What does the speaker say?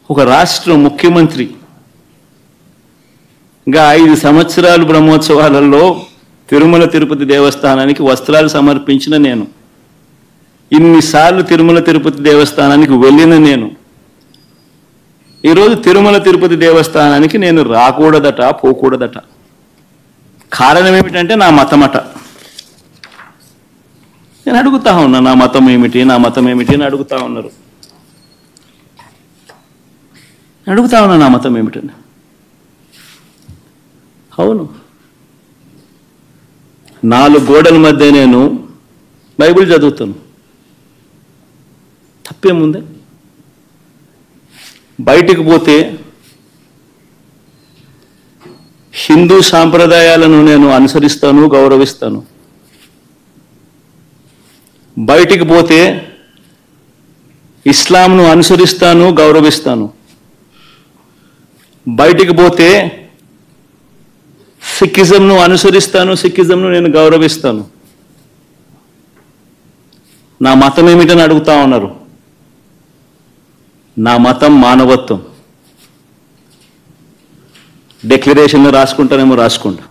ఒక రాష్ట్ర ముఖ్యమంత్రిగా 5 సంవత్సరాలు బ్రహ్మోత్సవాలలో తిరుమల తిరుపతి దేవస్థానానికి వస్త్రాలు సమర్పించిన నేను, ఇన్నిసార్లు తిరుమల తిరుపతి దేవస్థానానికి వెళ్ళిన నేను, ఈరోజు తిరుమల తిరుపతి దేవస్థానానికి నేను రాకూడదట, పోకూడదట. కారణం ఏమిటంటే నా మతమట. నేను అడుగుతా ఉన్నా, నా మతం ఏమిటి, నా మతం ఏమిటి అని అడుగుతా ఉన్నారు. అడుగుతా ఉన్నా నా మతం ఏమిటని. అవును, 4 గోడల మధ్య నేను బైబిల్ చదువుతాను, తప్పేముంది? బయటికి పోతే హిందూ సాంప్రదాయాలను నేను అనుసరిస్తాను, గౌరవిస్తాను. బయటికి పోతే ఇస్లాంను అనుసరిస్తాను, గౌరవిస్తాను. బయటికి పోతే సిక్కిజంను అనుసరిస్తాను, సిక్కిజంను నేను గౌరవిస్తాను. నా మతం ఏమిటని అడుగుతా ఉన్నారు. నా మతం మానవత్వం. డిక్లరేషన్లో రాసుకుంటానేమో రాసుకుంటా.